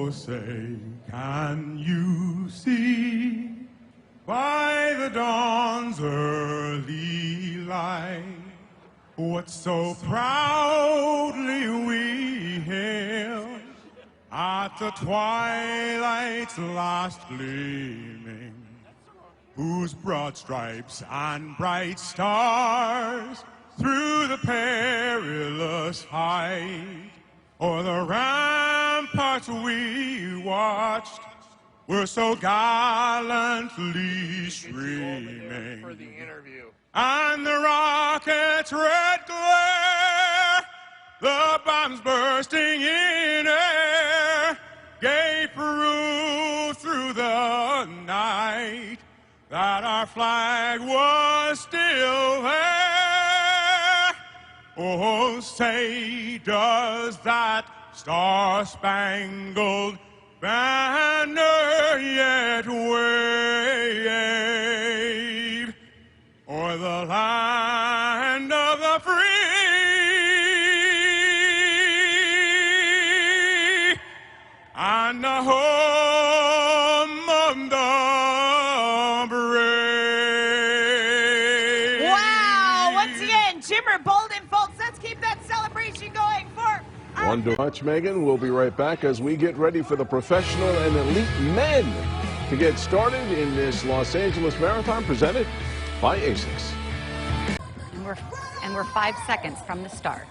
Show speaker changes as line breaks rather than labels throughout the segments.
Oh, say, can you see by the dawn's early light what so proudly we hailed at the twilight's last gleaming, whose broad stripes and bright stars through the perilous height o'er the ramparts we watched were so gallantly streaming,
for the interview.
And the rocket's red glare, the bombs bursting in air, gave proof through the night that our flag was still there. Oh, say, does that star-spangled banner yet wave o'er the land of the free and the home of the brave?
Wow! Once again, Jimmer Bolden, folks, let's keep that celebration going for our...
One to watch, Megan. We'll be right back as we get ready for the professional and elite men to get started in this Los Angeles Marathon presented by ASICS.
And we're 5 seconds from the start.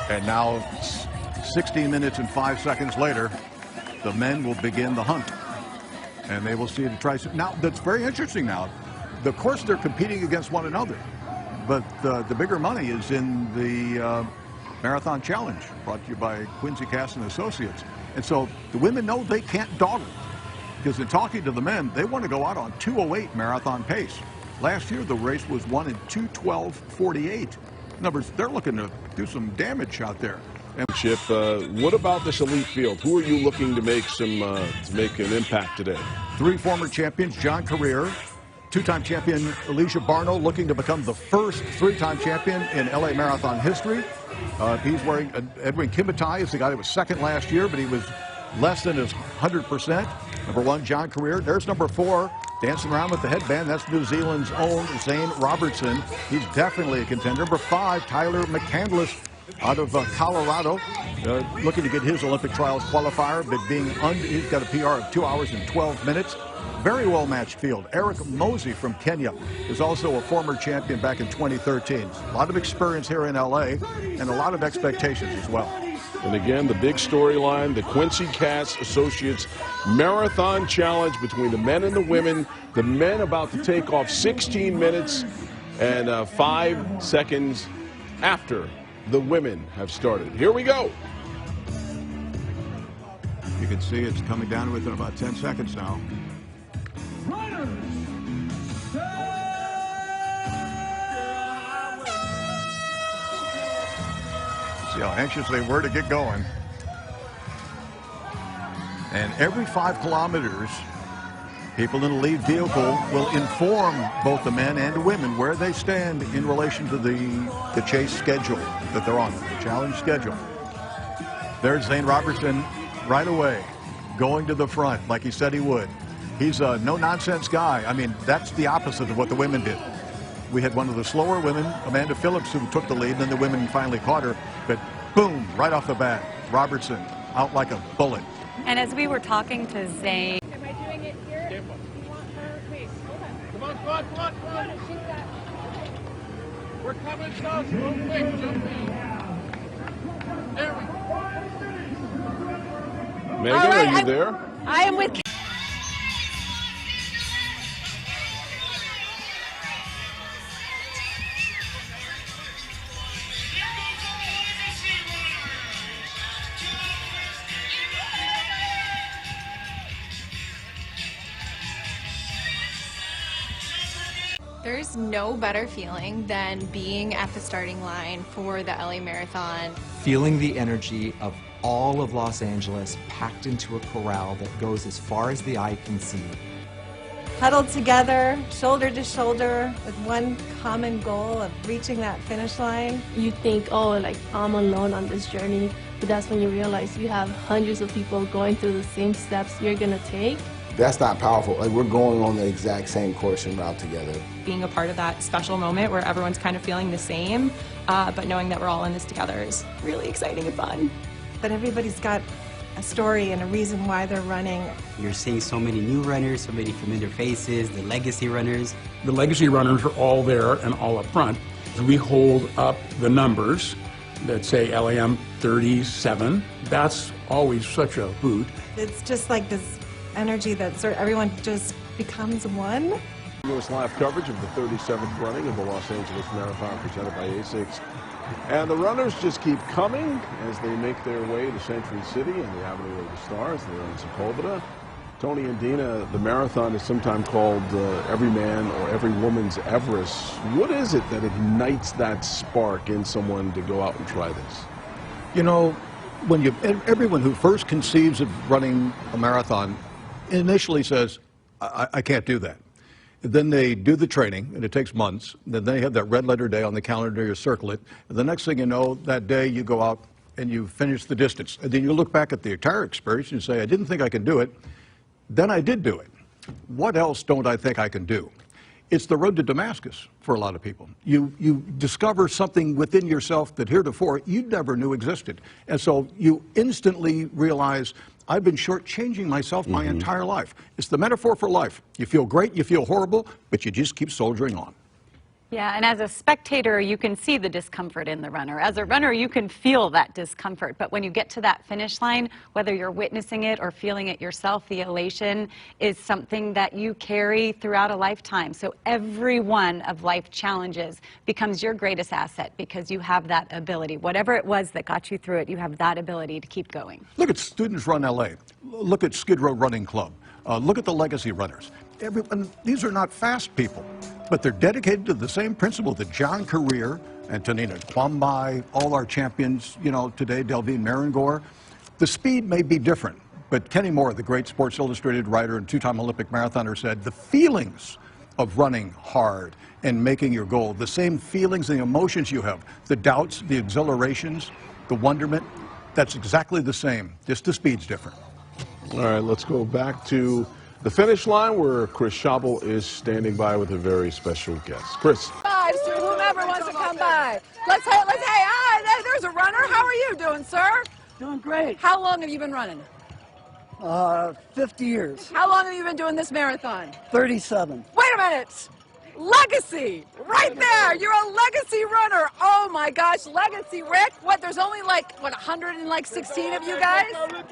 And now, 16 minutes and 5 seconds later, the men will begin the hunt. And they will see the try. Now, that's very interesting now. Of course, they're competing against one another. But the bigger money is in the Marathon Challenge, brought to you by Quincy Cass and Associates. And so the women know they can't dawdle. Because in talking to the men, they want to go out on 2:08 marathon pace. Last year, the race was won in 2:12:48. In other words, they're looking to do some damage out there. And
Chip, what about this elite field? Who are you looking to make an impact today?
3 former champions, John Career, 2-time champion Alicia Barno, looking to become the first 3-time champion in LA Marathon history. He's wearing Edwin Kimitai is the guy that was second last year, but he was less than his 100%. Number 1, John Career. There's number 4, dancing around with the headband. That's New Zealand's own Zane Robertson. He's definitely a contender. Number 5, Tyler McCandless out of Colorado, looking to get his Olympic trials qualifier, but he's got a PR of 2 hours and 12 minutes. Very well-matched field. Eric Mosey from Kenya is also a former champion back in 2013. A lot of experience here in LA and a lot of expectations as well.
And again, the big storyline, the Quincy Cass Associates Marathon Challenge between the men and the women. The men about to take off 16 minutes and 5 seconds after the women have started. Here we go.
You can see it's coming down within about 10 seconds now. See how anxious they were to get going. And every 5 kilometers, people in the lead vehicle will inform both the men and the women where they stand in relation to the chase schedule that they're on, the challenge schedule. There's Zane Robertson right away, going to the front like he said he would. He's a no-nonsense guy. I mean, that's the opposite of what the women did. We had one of the slower women, Amanda Phillips, who took the lead, and then the women finally caught her. But boom, right off the bat, Robertson out like a bullet.
And as we were talking to Zane...
Am I doing it here?
Careful.
You want her? Wait, hold on.
Come on, come on, come on, come on.
Shoot that.
We're coming close. Real quick, jump in. There we go.
Megan,
All right,
are you there?
I am with...
There's no better feeling than being at the starting line for the LA Marathon.
Feeling the energy of all of Los Angeles packed into a corral that goes as far as the eye can see.
huddled together, shoulder to shoulder, with one common goal of reaching that finish line.
You think, oh, like, I'm alone on this journey, but that's when you realize you have hundreds of people going through the same steps you're gonna take.
That's not powerful. Like, we're going on the exact same course and route together.
Being a part of that special moment where everyone's kind of feeling the same, but knowing that we're all in this together is really exciting and fun.
But everybody's got a story and a reason why they're running.
You're seeing so many new runners, so many familiar faces, the legacy runners.
The legacy runners are all there and all up front. We hold up the numbers that say LAM 37. That's always such a hoot.
It's just like this energy that sort of everyone just becomes one.
Continuous live coverage of the 37th running of the Los Angeles Marathon presented by ASICS. And the runners just keep coming as they make their way to Century City and the Avenue of the Stars. They're in Sepulveda. Tony and Dina, the marathon is sometimes called every man or every woman's Everest. What is it that ignites that spark in someone to go out and try this?
You know, when everyone who first conceives of running a marathon initially says, I can't do that. Then they do the training, and it takes months. Then they have that red letter day on the calendar, you circle it. And the next thing you know, that day you go out and you finish the distance. And then you look back at the entire experience and say, I didn't think I could do it. Then I did do it. What else don't I think I can do? It's the road to Damascus for a lot of people. You discover something within yourself that heretofore you never knew existed. And so you instantly realize, I've been shortchanging myself my entire life. It's the metaphor for life. You feel great, you feel horrible, but you just keep soldiering on.
Yeah, and as a spectator, you can see the discomfort in the runner. As a runner, you can feel that discomfort. But when you get to that finish line, whether you're witnessing it or feeling it yourself, the elation is something that you carry throughout a lifetime. So every one of life challenges becomes your greatest asset because you have that ability. Whatever it was that got you through it, you have that ability to keep going.
Look at Students Run LA. Look at Skid Row Running Club. Look at the legacy runners. These are not fast people, but they're dedicated to the same principle that John Career and Tanina Kwambai, all our champions, you know, today, Delvine Marangor. The speed may be different, but Kenny Moore, the great Sports Illustrated writer and two-time Olympic marathoner, said the feelings of running hard and making your goal, the same feelings and emotions you have, the doubts, the exhilarations, the wonderment, that's exactly the same, just the speed's different.
All right, let's go back to the finish line where Chris Schabel is standing by with a very special guest. Chris.
Fives to whomever wants to come by. There's a runner. How are you doing, sir?
Doing great.
How long have you been running?
50 years.
How long have you been doing this marathon?
37.
Wait a minute. Legacy, right there. You're a legacy runner. Oh my gosh, legacy, Rick. What? There's only like 116 of you guys?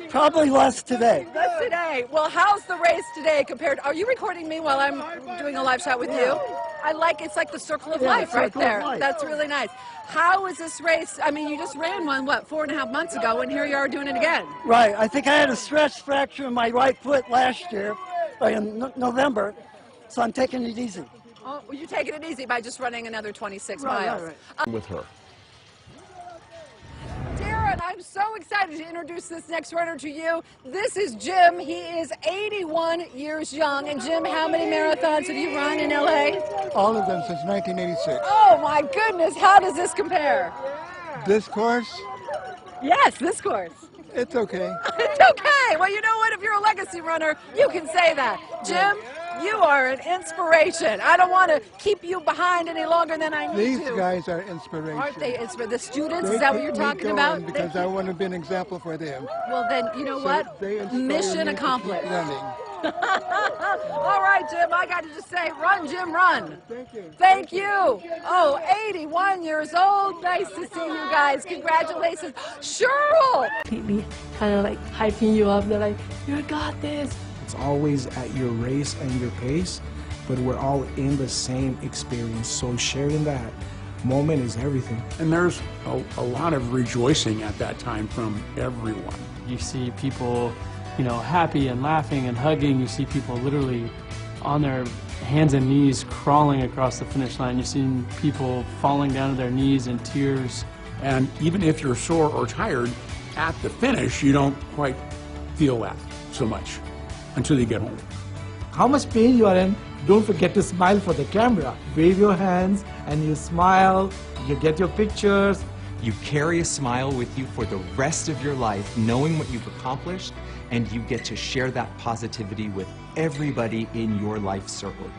Probably less today.
Less today. Well, how's the race today compared? Are you recording me while I'm doing a live shot with you? It's like the circle of life right there. That's really nice. How is this race? I mean, you just ran one, 4.5 months ago, and here you are doing it again.
Right. I think I had a stress fracture in my right foot last year, in November, so I'm taking it easy.
Oh, well, you're taking it easy by just running another 26 miles.
Right.
With her.
Darren, I'm so excited to introduce this next runner to you. This is Jim. He is 81 years young. And Jim, how many marathons have you run in LA?
All of them since 1986.
Oh my goodness, how does this compare?
This course?
Yes, this course.
It's okay.
It's okay. Well, you know what? If you're a legacy runner, you can say that. Jim, you are an inspiration. I don't want to keep you behind any longer than I need to.
These guys are inspiration.
Aren't they? It's for the students? Is that what you're talking about?
Because I want to be an example for them.
Well, then, you know what? Mission accomplished. All right, Jim, I got to just say, run, Jim, run.
Thank you.
Thank you. Oh, 81 years old. Nice to see you guys. Congratulations. Cheryl!
Completely kind of like hyping you up. They're like, you got this.
It's always at your race and your pace, but we're all in the same experience. So sharing that moment is everything.
And there's a lot of rejoicing at that time from everyone.
You see people, you know, happy and laughing and hugging. You see people literally on their hands and knees crawling across the finish line. You've seen people falling down to their knees in tears.
And even if you're sore or tired, at the finish, you don't quite feel that so much until you get home.
how much pain you are in, don't forget to smile for the camera. Wave your hands and you smile, you get your pictures.
You carry a smile with you for the rest of your life, knowing what you've accomplished, and you get to share that positivity with everybody in your life circle.